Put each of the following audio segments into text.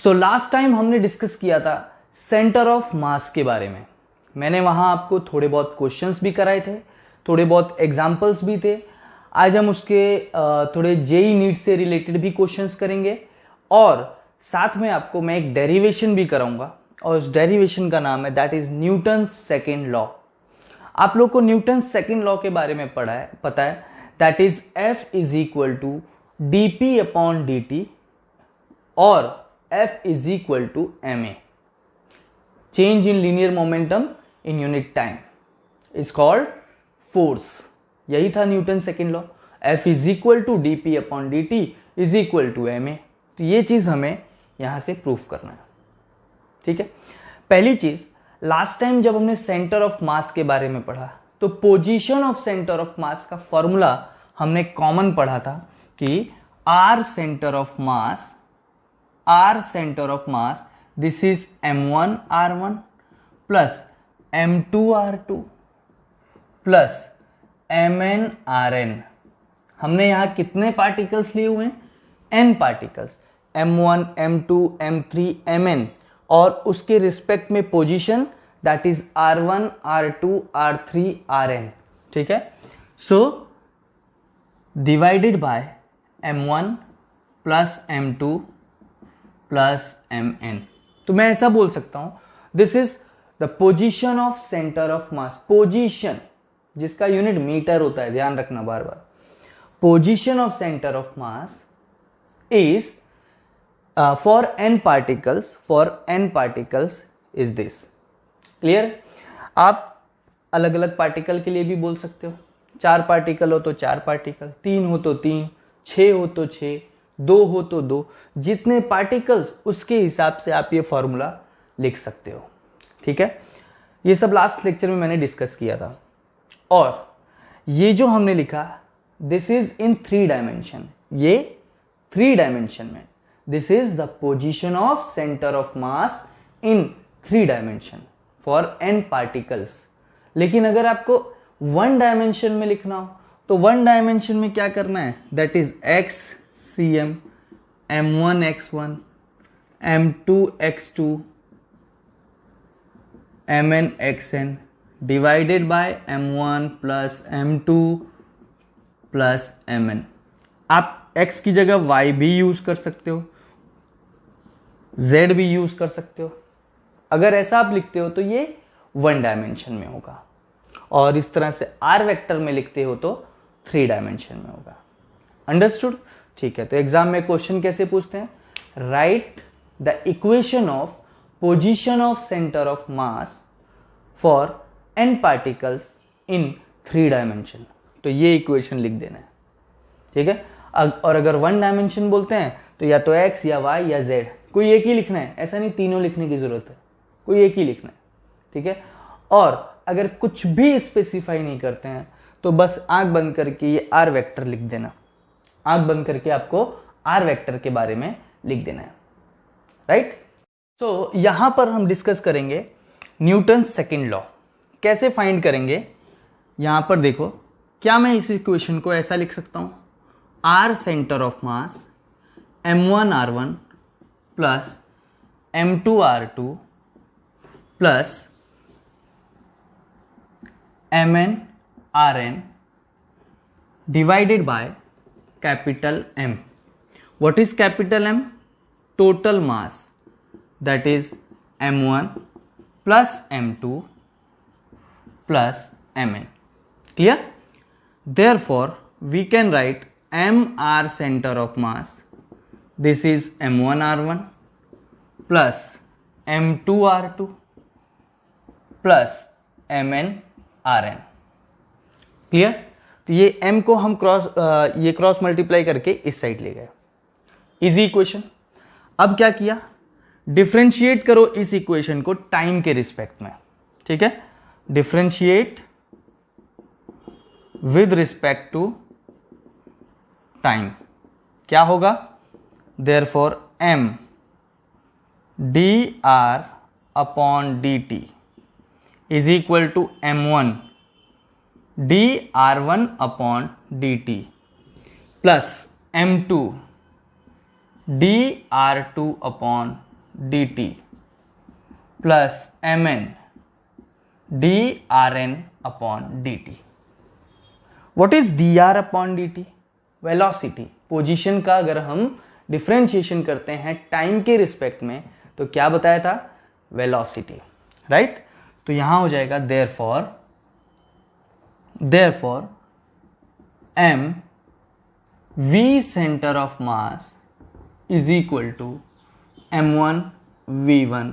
So last time हमने discuss किया था सेंटर ऑफ मास के बारे में। मैंने वहां आपको थोड़े बहुत क्वेश्चंस भी कराए थे, थोड़े बहुत एग्जाम्पल्स भी थे। आज हम उसके थोड़े जेई नीट से रिलेटेड भी क्वेश्चंस करेंगे और साथ में आपको मैं एक डेरिवेशन भी कराऊंगा और उस डेरिवेशन का नाम है that is Newton second law. आप लोग को न्यूटन सेकेंड लॉ के बारे में पता है that is F is equal to dp upon dt और F is equal to ma। Change in linear momentum in unit time is called force. यही था Newton second law. F is equal to dp upon dt is equal to ma। तो ये चीज हमें यहां से proof करना है, ठीक है। पहली चीज, लास्ट टाइम जब हमने सेंटर ऑफ मास के बारे में पढ़ा तो पोजीशन ऑफ सेंटर ऑफ मास का फॉर्मूला हमने कॉमन पढ़ा था कि R centre of mass this is m1 r1 plus m2 r2 plus mn rn। हमने यहां कितने पार्टिकल्स लिए हुए हैं? n particles, m1 m2 m3 mn और उसके रिस्पेक्ट में position that is r1 r2 r3 rn, ठीक है। So divided by m1 plus m2 plus mn। तो मैं ऐसा बोल सकता हूं this is the position of centre of mass. Position जिसका यूनिट मीटर होता है, ध्यान रखना बार बार। Position of centre of mass is for n particles is this। Clear? आप अलग अलग पार्टिकल के लिए भी बोल सकते हो। 4 पार्टिकल हो तो 4 पार्टिकल, 3 हो तो 3, 6 हो तो 6, 2 हो तो 2। जितने पार्टिकल्स उसके हिसाब से आप ये फॉर्मूला लिख सकते हो, ठीक है। ये सब लास्ट लेक्चर में मैंने डिस्कस किया था। और ये जो हमने लिखा दिस इज इन 3 डायमेंशन, ये 3 डायमेंशन में। This is the position of centre of mass in 3 dimension for n particles. लेकिन अगर आपको 1 डायमेंशन में लिखना हो तो 1 डायमेंशन में क्या करना है? That is x cm m1 x1 m2 x2 mn xn divided by m1 plus m2 plus mn। आप x की जगह y भी यूज कर सकते हो, z भी यूज कर सकते हो। अगर ऐसा आप लिखते हो तो ये 1 डायमेंशन में होगा, और इस तरह से r वेक्टर में लिखते हो तो 3 डायमेंशन में होगा। अंडरस्टूड? ठीक है। तो एग्जाम में क्वेश्चन कैसे पूछते हैं? Right the equation of position of centre of mass for n particles in 3 dimension. तो ये इक्वेशन लिख देना है, ठीक है। और अगर 1 डायमेंशन बोलते हैं तो या तो x या y या z, कोई एक ही लिखना है, ऐसा नहीं तीनों लिखने की जरूरत है, कोई एक ही लिखना है, ठीक है। और अगर कुछ भी स्पेसिफाई नहीं करते हैं तो बस आंख बंद करके ये r वेक्टर लिख देना। आंख बंद करके आपको r वेक्टर के बारे में लिख देना है, राइट। तो यहां पर हम डिस्कस करेंगे न्यूटन सेकेंड लॉ। कैसे फाइंड करेंगे? यहां पर देखो, क्या मैं इस इक्वेशन को ऐसा लिख सकता हूं? R centre of mass m1 r1 plus m2 r2 plus mn rn divided by capital M। What is capital M? Total mass, that is m1 plus m2 plus mn। Clear? Therefore we can write mr center of mass, this is m1 r1 plus m2 r2 plus mn rn। Clear? तो ये m को हम cross multiply करके इस side ले गए। Easy equation. अब क्या किया? डिफरेंशिएट करो इस इक्वेशन को टाइम के रिस्पेक्ट में, ठीक है। Differentiate with respect to time. क्या होगा? Therefore m dr upon dt is equal to m1 dr1 upon dt plus m2 dr2 upon dt plus mn drn upon dt. What is dr upon dt? Velocity, position का अगर हम differentiation करते हैं time के respect में तो क्या बताया था? Velocity, right? तो यहां हो जाएगा therefore m v centre of mass is equal to m1 v1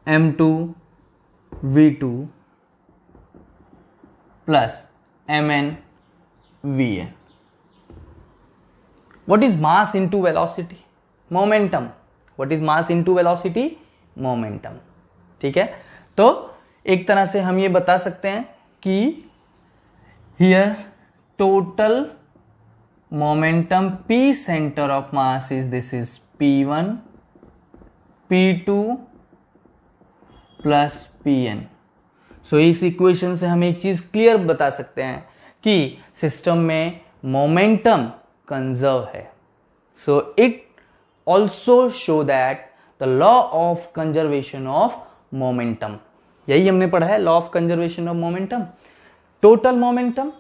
m2 v2 plus mn vn. What is mass into velocity? Momentum. What is mass into velocity? Momentum. ठीक है, तो एक तरह से हम ये बता सकते हैं कि here total momentum p center of mass is this is p1 p2 plus pn. सो इस इक्वेशन से हम एक चीज क्लियर बता सकते हैं कि सिस्टम में मोमेंटम कंजर्व है. So it also show that the law of conservation of momentum, यही हमने पढ़ा है, law of conservation of momentum. Total momentum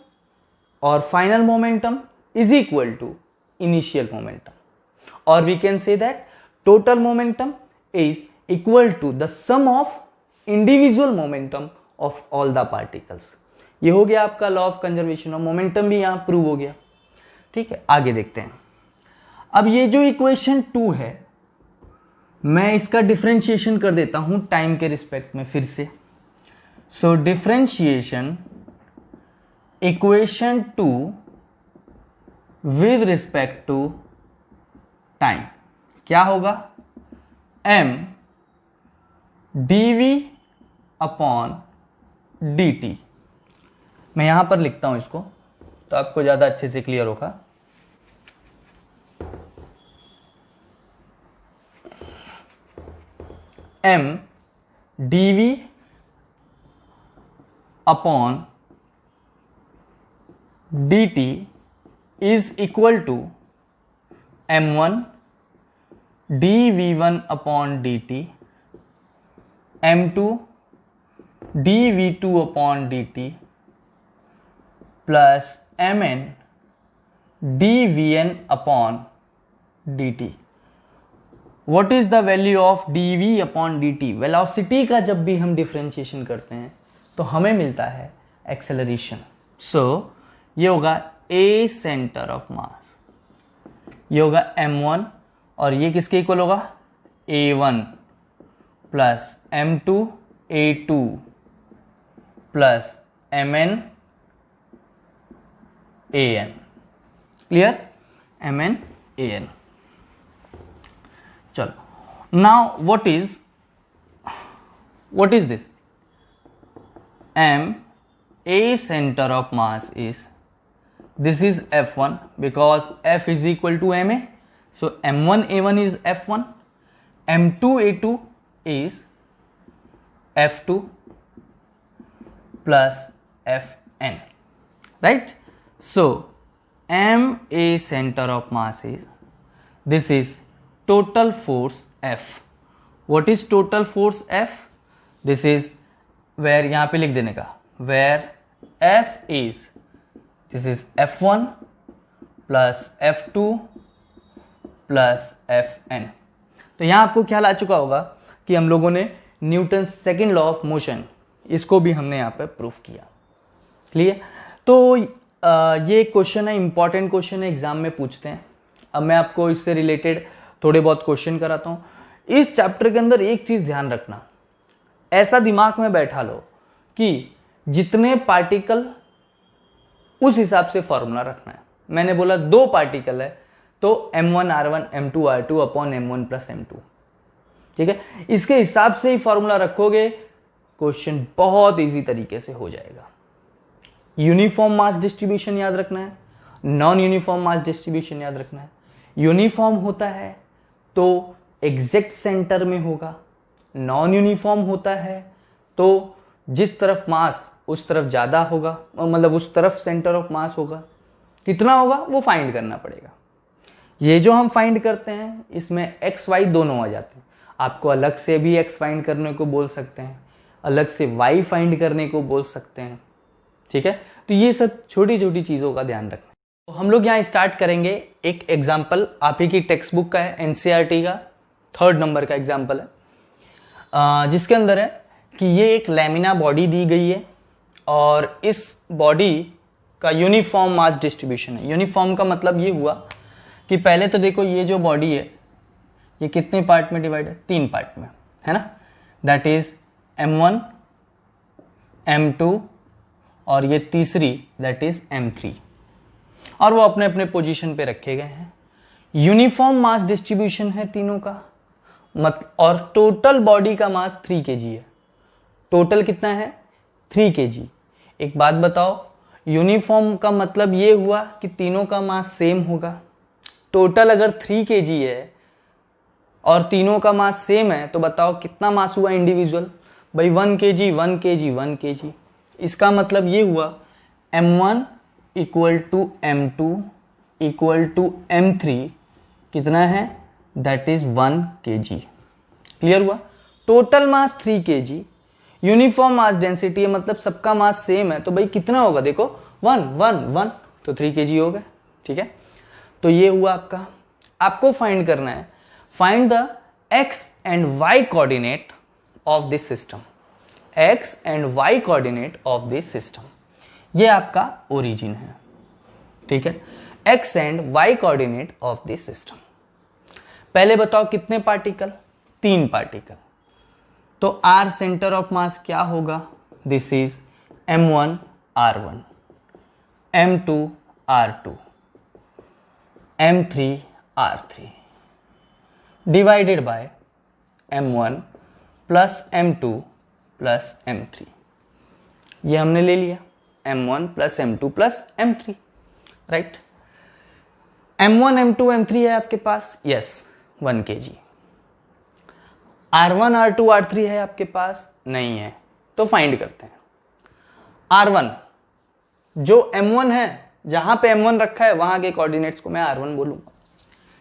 और final momentum is equal to initial momentum, और we can say that total momentum is equal to the sum of individual momentum of all the particles. ये हो गया आपका law of conservation of momentum, भी यहां prove हो गया. ठीक है, आगे देखते हैं. अब ये जो इक्वेशन 2 है, मैं इसका डिफरेंशिएशन कर देता हूं टाइम के रिस्पेक्ट में फिर से. So differentiation equation 2 with respect to time क्या होगा? m dv upon dt. मैं यहां पर लिखता हूं इसको तो आपको ज्यादा अच्छे से क्लियर होगा. m dv upon dt is equal to m1 dv1 upon dt, m2 dv2 upon dt plus mn dvn upon dt. What is the value of dv upon dt? Velocity का जब भी हम डिफरेंशिएशन करते हैं तो हमें मिलता है एक्सेलरेशन. सो ये होगा a सेंटर ऑफ मास, ये होगा m1, और ये किसके इक्वल होगा? a1 plus m2 a2 plus mn an. Clear? mn an. चलो, now what is this? m a center of mass is, this is f1 because f is equal to ma. So m1 a1 is f1, m2 a2 is f2 plus fn, right? So m a center of mass is, this is total force F. What is total force F? This is where यहां पे लिख देने का, where F is, this is F1 plus F2 plus Fn. तो यहां आपको ख्याल आ चुका होगा कि हम लोगों ने Newton second law of motion, इसको भी हमने यहां पे प्रूफ किया. क्लियर? तो ये क्वेश्चन है, इंपॉर्टेंट क्वेश्चन है, एग्जाम में पूछते हैं. अब मैं आपको इससे रिलेटेड थोड़े बहुत क्वेश्चन कराता हूं. इस चैप्टर के अंदर एक चीज ध्यान रखना, ऐसा दिमाग में बैठा लो कि जितने पार्टिकल उस हिसाब से फॉर्मूला रखना है. मैंने बोला 2 पार्टिकल है तो m1 r1 m2 r2 upon m1 plus m2. ठीक है, इसके हिसाब से ही फॉर्मूला रखोगे, क्वेश्चन बहुत इजी तरीके से हो जाएगा. यूनिफॉर्म मास डिस्ट्रीब्यूशन याद रखना है, नॉन यूनिफॉर्म मास डिस्ट्रीब्यूशन याद रखना है. यूनिफॉर्म होता है तो एग्जैक्ट सेंटर में होगा, नॉन यूनिफॉर्म होता है तो जिस तरफ मास उस तरफ ज्यादा होगा, मतलब उस तरफ सेंटर ऑफ मास होगा. कितना होगा वो फाइंड करना पड़ेगा. ये जो हम फाइंड करते हैं इसमें एक्स वाई दोनों आ जाते हैं। आपको अलग से भी एक्स फाइंड करने को बोल सकते हैं, अलग से वाई फाइंड करने को बोल सकते हैं, ठीक है। तो ये सब छोटी छोटी चीज़ों का ध्यान रखना। तो हम लोग यहाँ स्टार्ट करेंगे एक एग्जाम्पल, आप ही की टेक्स्ट बुक का है, एनसीईआरटी का 3rd नंबर का एग्जाम्पल है, जिसके अंदर है कि ये एक लैमिना बॉडी दी गई है और इस बॉडी का यूनिफॉर्म मास डिस्ट्रीब्यूशन है। यूनिफॉर्म का मतलब ये हुआ कि पहले तो देखो ये जो बॉडी है ये कितने पार्ट में डिवाइड है, 3 पार्ट में, है ना। दैट इज M1, M2 और ये तीसरी दैट इज M3, और वो अपने अपने पोजीशन पे रखे गए हैं। यूनिफॉर्म मास डिस्ट्रीब्यूशन है तीनों का, और टोटल बॉडी का मास 3 kg है। टोटल कितना है, 3 kg। एक बात बताओ, यूनिफॉर्म का मतलब ये हुआ कि तीनों का मास सेम होगा। टोटल अगर 3 kg है और तीनों का मास सेम है तो बताओ कितना मास हुआ इंडिविजुअल, भाई 1 kg 1 kg 1 kg। इसका मतलब ये हुआ M1 equal to M2 equal to M3 कितना है, दैट इज 1 kg। क्लियर हुआ। Total mass 3 kg, uniform mass density है मतलब सबका मास सेम है, तो भाई कितना होगा, देखो 1 1 1 तो 3 kg हो गए, ठीक है। तो ये हुआ आपका। आपको फाइंड करना है, find the x and y coordinate of this system, x and y coordinate of this system. ये आपका ओरिजिन है, ठीक है, x and y coordinate of this system. पहले बताओ कितने पार्टिकल, 3 पार्टिकल। तो r सेंटर ऑफ मास क्या होगा, this is M1 R1, M2 R2, M3 R3 divided by M1 plus M2 plus M3। ये हमने ले लिया M1 plus M2 plus M3, right. M1 M2 M3 है आपके पास, yes 1 kg। R1 R2 R3 है आपके पास, नहीं है, तो फाइंड करते हैं। R1 जो M1 है, जहां पे M1 रखा है वहां के कोऑर्डिनेट्स को मैं R1 बोलूंगा।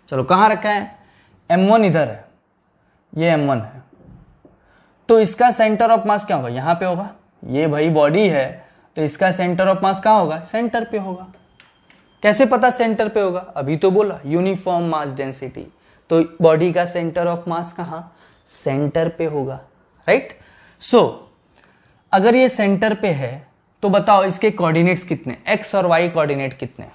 चलो कहां रखा है, M1 इधर है, ये M1 है, तो इसका सेंटर ऑफ मास क्या होगा, यहां पे होगा। ये भाई बॉडी है तो इसका सेंटर ऑफ मास कहां होगा, सेंटर पे होगा। कैसे पता सेंटर पे होगा, अभी तो बोला यूनिफॉर्म मास डेंसिटी, तो बॉडी का सेंटर ऑफ मास कहां, सेंटर पे होगा, राइट। सो अगर ये सेंटर पे है तो बताओ इसके कोऑर्डिनेट्स कितने, एक्स और वाई कोऑर्डिनेट कितने।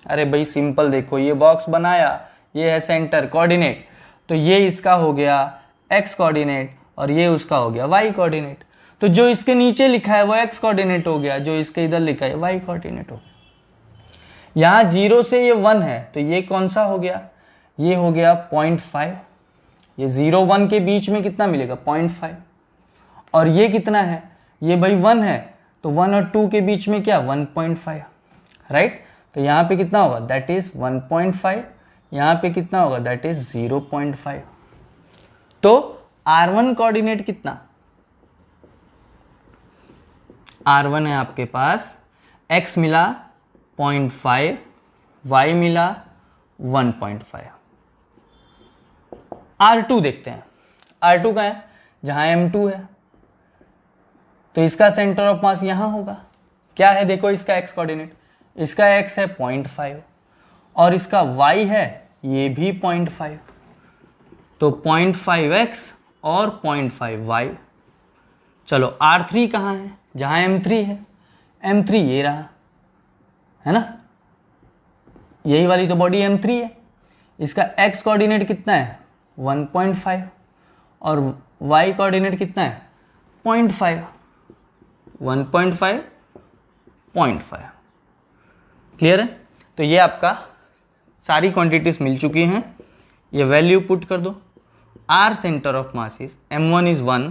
अरे भाई सिंपल, देखो ये बॉक्स बनाया, ये है सेंटर कोऑर्डिनेट, तो ये इसका हो गया एक्स कोऑर्डिनेट और ये उसका हो गया वाई कोऑर्डिनेट। तो जो इसके नीचे लिखा है वो एक्स कोऑर्डिनेट हो गया, जो इसके इधर लिखा है वाई कोऑर्डिनेट हो गया। यहां 0 से ये 1 है तो ये कौन सा हो गया, ये हो गया 0.5। ये 0 1 के बीच में कितना मिलेगा, 0.5। और ये कितना है, ये भाई 1 है तो 1 और 2 के बीच में क्या, 1.5, राइट। तो यहां पे कितना होगा, दैट इज 1.5, यहां पे कितना होगा, दैट इज 0.5। तो R1 कोऑर्डिनेट कितना, R1 है आपके पास, x मिला 0.5, y मिला 1.5। R2 देखते हैं, R2 का है जहां M2 है, तो इसका सेंटर ऑफ मास यहां होगा। क्या है, देखो इसका x कोऑर्डिनेट, इसका x है 0.5 और इसका y है ये भी 0.5, तो 0.5x और 0.5y। चलो R3 कहाँ है, जहां M3 है, M3 ये रहा, है ना, यही वाली तो बॉडी M3 है। इसका x कोऑर्डिनेट कितना है, 1.5 और y कोऑर्डिनेट कितना है, 0.5, 1.5 0.5। क्लियर है। तो ये आपका सारी क्वांटिटीज मिल चुकी हैं, ये वैल्यू पुट कर दो। R centre of mass is M1 is 1,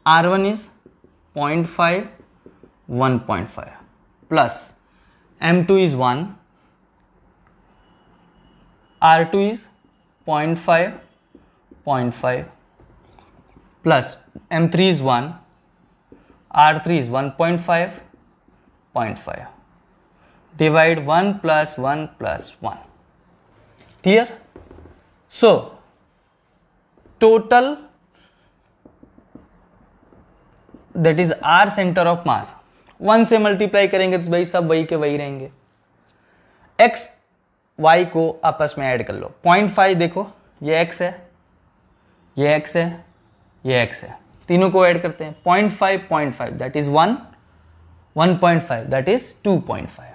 R1 is 0.5 1.5 plus M2 is 1, R2 is 0.5 0.5 plus M3 is 1, R3 is 1.5 0.5 divide 1 plus 1 plus 1। Clear? So total that is our centre of mass, 1 से multiply करेंगे तो भाई सब वही के वही रहेंगे। X Y को आपस में ऐड कर लो, 0.5 देखो ये एक्स है, ये एक्स है, ये एक्स है, तीनों को ऐड करते हैं, 0.5 0.5 दैट इज 1, 1.5 दैट इज 2.5,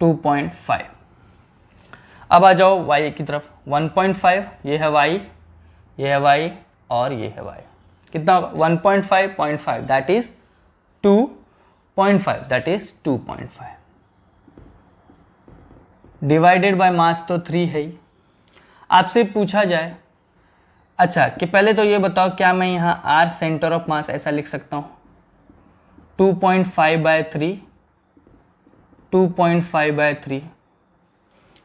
2.5। अब आ जाओ y की तरफ, 1.5 ये है y, ये है y और ये है y, कितना होगा 1.5 0.5 that is 2.5 that is 2.5 divided by mass तो 3 है ही। आपसे पूछा जाए अच्छा कि पहले तो ये बताओ क्या मैं यहां r सेंटर ऑफ मास ऐसा लिख सकता हूं 2.5/3, 2.5/3,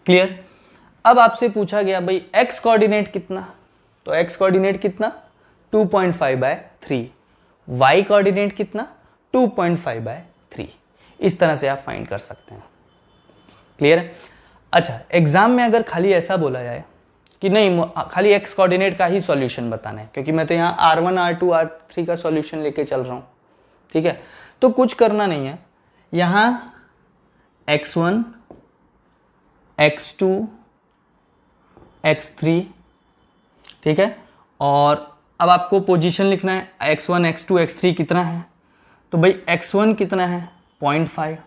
क्लियर? अब आपसे पूछा गया भाई x कोऑर्डिनेट कितना, तो x कोऑर्डिनेट कितना 2.5/3, y कोऑर्डिनेट कितना 2.5/3, इस तरह से आप फाइंड कर सकते हैं, क्लियर है? अच्छा एग्जाम में अगर खाली ऐसा बोला जाए कि नहीं खाली x कोऑर्डिनेट का ही सॉल्यूशन बताना है, क्योंकि मैं तो यहाँ R1 R2 R3 का सॉल्यूशन लेके चल रहा हूँ, ठीक है, तो कुछ करना नहीं है, यहाँ x1 x2 x3, ठीक है, और अब आपको पोजीशन लिखना है x1 x2 x3 कितना है, तो भाई x1 कितना है 0.5,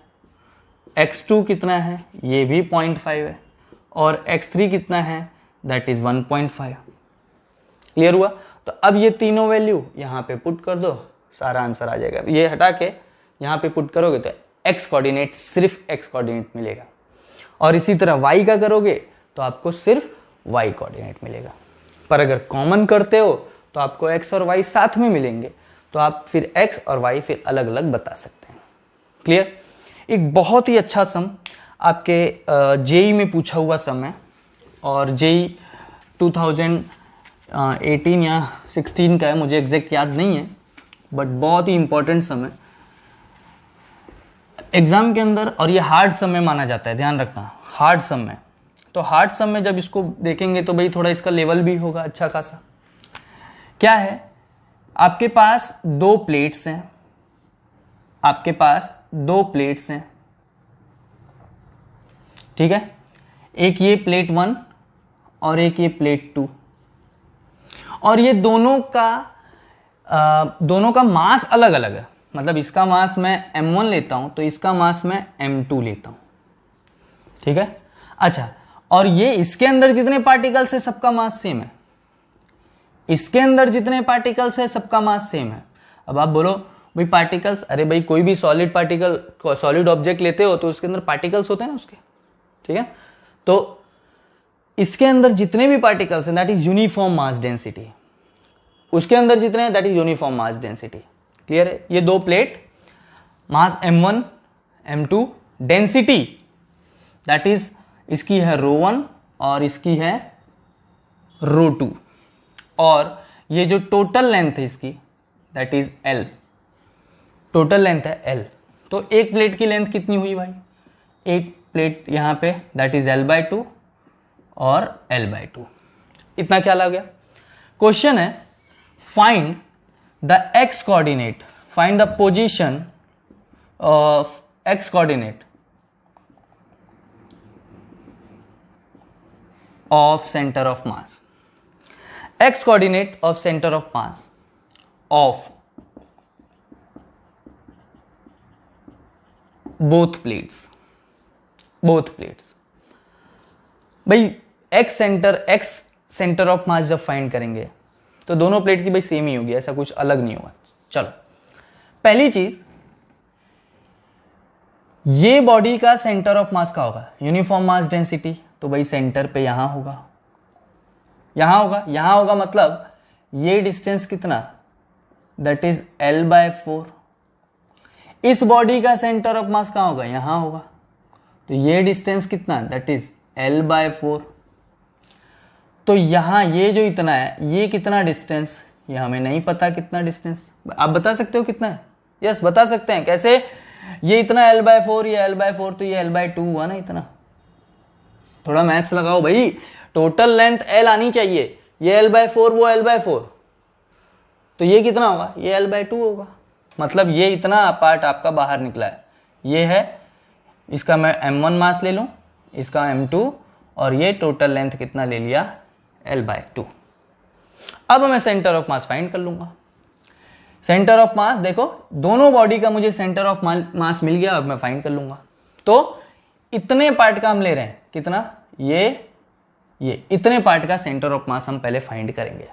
x2 कितना है ये भी 0.5 है, और x3 कितना है दैट इज 1.5, क्लियर हुआ? तो अब ये तीनों वैल्यू यहाँ पे पुट कर दो, सारा आंसर आ जाएगा। ये हटा के यहाँ पे पुट करोगे तो x कोऑर्डिनेट सिर्फ x कोऑर्डिनेट मिलेगा, और इसी तरह y का करोगे तो आपको सिर्फ y कोऑर्डिनेट मिलेगा। पर अगर कॉमन करते हो तो आपको x और y साथ में मिलेंगे, तो आप फिर x और y फिर अलग अलग बता सकते हैं, क्लियर? एक बहुत ही अच्छा सम आपके जेई में पूछा हुआ सम है, और जेई 2018 या 16 का है, मुझे एग्जैक्ट याद नहीं है, बट बहुत ही इंपॉर्टेंट सम है एग्जाम के अंदर, और ये हार्ड सम में माना जाता है, ध्यान रखना हार्ड सम में। तो हार्ड सम में जब इसको देखेंगे तो भाई थोड़ा इसका लेवल भी होगा अच्छा खासा। क्या है, आपके पास 2 प्लेट्स हैं, आपके पास 2 प्लेट्स हैं, ठीक है, एक ये प्लेट 1 और एक ये प्लेट 2, और ये दोनों का मास अलग अलग है, मतलब इसका मास मैं m1 लेता हूं तो इसका मास मैं m2 लेता हूं, ठीक है। अच्छा, और ये इसके अंदर जितने पार्टिकल्स है सबका मास सेम है, इसके अंदर जितने पार्टिकल्स है सबका मास सेम है। अब आप बोलो भाई पार्टिकल्स, अरे भाई कोई भी सॉलिड पार्टिकल, सॉलिड ऑब्जेक्ट लेते हो तो उसके अंदर पार्टिकल्स होते हैं ना उसके, ठीक है, तो इसके अंदर जितने भी पार्टिकल्स हैं that is uniform mass density, उसके अंदर जितने हैं that is uniform mass density, clear है? ये 2 plate, mass m1 m2, density that is इसकी है ρ1 और इसकी है ρ2, और ये जो टोटल लेंथ है इसकी that is l, total length है l। तो एक प्लेट की लेंथ कितनी हुई भाई, एक प्लेट यहां पे दैट इज l/2 और l/2, इतना ख्याल आ गया। क्वेश्चन है find the x coordinate, find the position of x coordinate of center of mass, x coordinate of center of mass of both plates भाई x सेंटर ऑफ मास जब find करेंगे तो दोनों प्लेट की भाई सेम ही होगी, ऐसा कुछ अलग नहीं होगा। चलो, पहली चीज, ये बॉडी का सेंटर ऑफ मास का होगा यूनिफॉर्म मास डेंसिटी, तो भाई सेंटर पे यहां होगा, यहां होगा मतलब ये डिस्टेंस कितना, दैट इज l/4। इस बॉडी का सेंटर ऑफ मास कहां होगा, यहां होगा, तो ये डिस्टेंस कितना, दैट इज l/4। तो यहां ये जो इतना है, ये कितना डिस्टेंस, ये हमें नहीं पता कितना डिस्टेंस, आप बता सकते हो कितना है? यस, बता सकते हैं। कैसे? ये इतना l/4, ये l/4, तो ये l/2 हुआ ना इतना, थोड़ा मैथ्स लगाओ भाई, टोटल लेंथ L आनी चाहिए, ये L/4 वो L/4, तो ये कितना होगा, ये L/2 होगा, मतलब ये इतना पार्ट आपका बाहर निकला है, ये है, इसका मैं m1 मास ले लूं, इसका m2, और ये टोटल लेंथ कितना ले लिया, L/2। अब मैं सेंटर ऑफ मास फाइंड कर लूंगा। सेंटर ऑफ मास देखो, दोनों बॉडी का मुझे सेंटर ऑफ मास मिल गया, अब मैं फाइंड कर लूंगा। तो इतने पार्ट का हम ले रहे हैं, कितना, ये इतने पार्ट का सेंटर ऑफ मास हम पहले फाइंड करेंगे,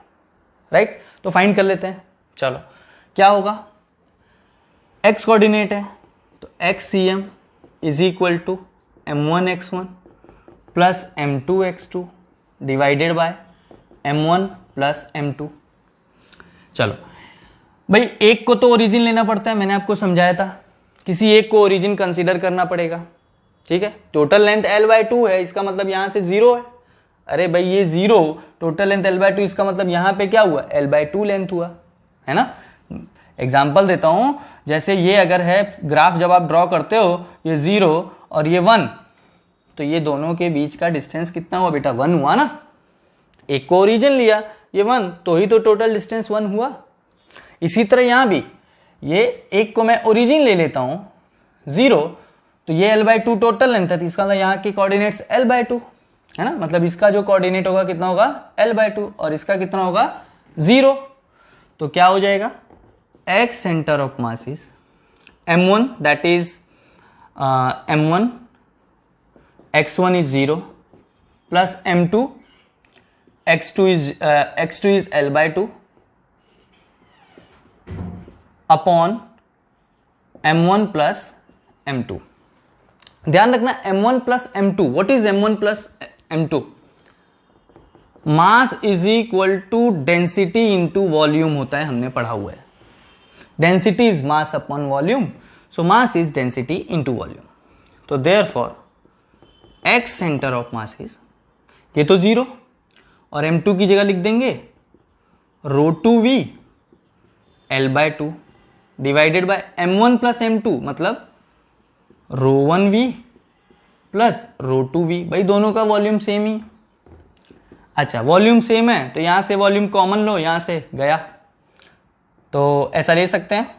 राइट। तो फाइंड कर लेते हैं, चलो क्या होगा, x कोऑर्डिनेट है तो xcm is equal to m1x1 plus m2x2 divided by m1 plus m2। चलो भाई, एक को तो ओरिजिन लेना पड़ता है, मैंने आपको समझाया था, किसी एक को ओरिजिन कंसीडर करना पड़ेगा, ठीक है। टोटल लेंथ L/2 है, इसका मतलब यहां से 0 है, अरे भाई ये 0, टोटल लेंथ L/2, इसका मतलब यहां पे क्या हुआ, L/2 लेंथ हुआ, है ना। एग्जाम्पल देता हूं, जैसे ये अगर है ग्राफ, जब आप ड्रॉ करते हो, ये 0 और ये 1, तो ये दोनों के बीच का डिस्टेंस कितना हुआ बेटा, 1 हुआ ना। एक को ओरिजिन लिया, ये 1, तो ही तो टोटल डिस्टेंस 1 हुआ। इसी तरह यहां भी, ये एक को मैं ओरिजिन ले लेता हूं 0, तो ये L/2 टोटल लेंथ है, तो इसका मतलब यहाँ के कोऑर्डिनेट्स L/2 है ना, मतलब इसका जो कोऑर्डिनेट होगा कितना होगा, L/2, और इसका कितना होगा, 0। तो क्या हो जाएगा, x centre of mass is m1, that is m1, x1 is 0 plus m2, x2 is L/2 upon m1 plus m2। ध्यान रखना, m1 plus m2, what is m1 plus m2, mass is equal to density into volume होता है, हमने पढ़ा हुआ है, density is mass upon volume, so mass is density into volume. तो therefore x centre of mass is, ये तो 0, और m2 की जगह लिख देंगे ρ2v L/2 divided by m1 plus m2, मतलब ρ1v प्लस ρ2v, भाई दोनों का वॉल्यूम सेम ही। अच्छा, वॉल्यूम सेम है तो यहां से वॉल्यूम कॉमन लो, यहां से गया, तो ऐसा ले सकते हैं,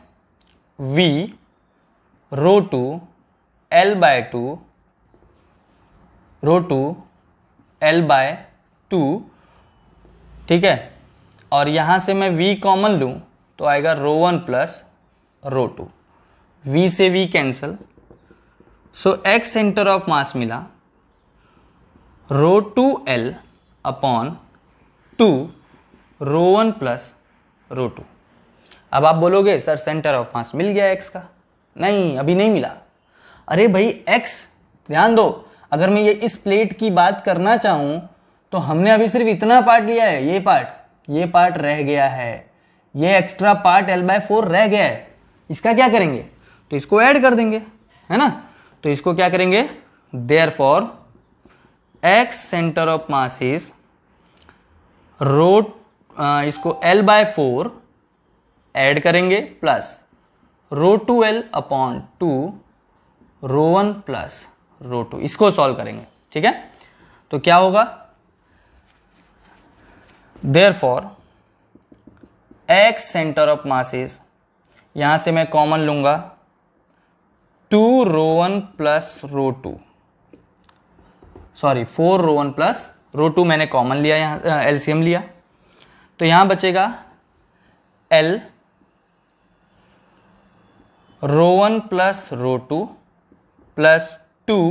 v ρ2 L/2 ρ2 L/2, ठीक है, और यहां से मैं v कॉमन लूं तो आएगा ρ1 प्लस ρ2, v से v cancel, so x centre of मास मिला ρ2L अपॉन 2 ρ1 प्लस ρ2। अब आप बोलोगे सर सेंटर ऑफ मास मिल गया x का, नहीं अभी नहीं मिला। अरे भाई x, ध्यान दो, अगर मैं ये इस प्लेट की बात करना चाहूं तो हमने अभी सिर्फ इतना पार्ट लिया है, ये पार्ट रह गया है, ये एक्स्ट्रा पार्ट L/4 रह गया है, इसका क्या करेंगे, तो इसको ऐड कर देंगे, है ना। तो इसको क्या करेंगे, therefore x centre of mass is इसको L/4 ऐड करेंगे प्लस ρ2L अपॉन 2 ρ1 प्लस ρ2, इसको सॉल्व करेंगे, ठीक है। तो क्या होगा, therefore x centre of mass is, यहां से मैं कॉमन लूंगा 2 ρ1 प्लस ρ2, सॉरी 4 ρ1 प्लस ρ2 मैंने कॉमन लिया, यहां एलसीएम लिया, तो यहां बचेगा L ρ1 plus ρ2 plus 2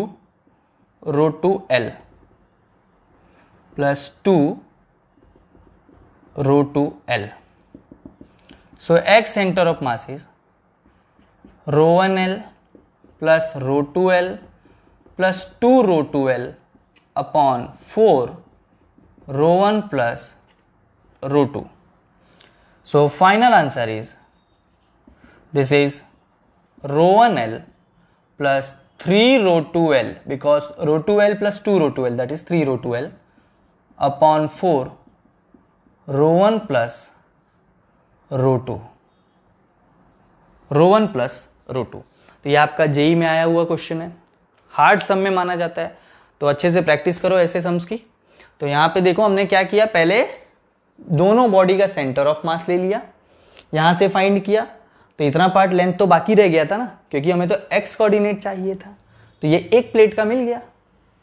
ρ2L plus 2 ρ2L। So x center of mass is ρ1L plus ρ2L plus 2 ρ2L upon 4 ρ1 plus ρ2. So final answer is, this is ρ1L plus 3 ρ2L, because ρ2L plus 2 ρ2L, that is 3 ρ2L upon 4 ρ1 plus ρ2, ρ1 plus ρ2। तो ये आपका JEE में आया हुआ question है, hard some में माना जाता है, तो अच्छे से प्रैक्टिस करो ऐसे सम्स की। तो यहाँ पे देखो हमने क्या किया, पहले दोनों बॉडी का सेंटर ऑफ मास ले लिया, यहां से फाइंड किया, तो इतना पार्ट लेंथ तो बाकी रह गया था ना, क्योंकि हमें तो एक्स कोऑर्डिनेट चाहिए था, तो ये एक प्लेट का मिल गया।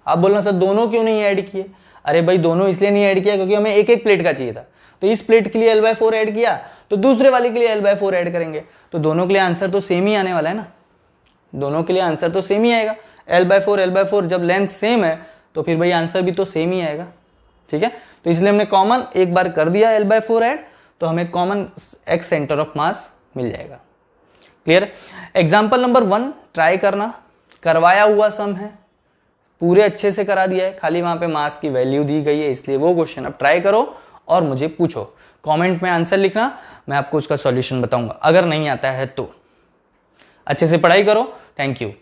आप बोलना सर दोनों क्यों नहीं ऐड किए? अरे भाई दोनों इसलिए नहीं ऐड किया क्योंकि हमें एक एक प्लेट का चाहिए था, तो इस प्लेट के लिए L/4 ऐड किया, तो दूसरे वाले के लिए L/4 ऐड करेंगे, तो दोनों के लिए आंसर तो सेम ही आने वाला है ना, दोनों के लिए आंसर तो सेम ही आएगा। L/4 जब लेंथ सेम है तो फिर भाई आंसर भी तो सेम ही आएगा, ठीक है। तो इसलिए हमने कॉमन एक बार कर दिया L/4 ऐड, तो हमें common x centre of mass मिल जाएगा। क्लियर? एग्जाम्पल नंबर 1 ट्राई करना, करवाया हुआ सम है, पूरे अच्छे से करा दिया है, खाली वहां पे मास की वैल्यू दी गई है, इसलिए वो क्वेश्चन अब ट्राई करो और मुझे पूछो, कमेंट में आंसर लिखना, मैं आपको उसका सॉल्यूशन बताऊंगा, अगर नहीं आता है तो। अच्छे से पढ़ाई करो। Thank you.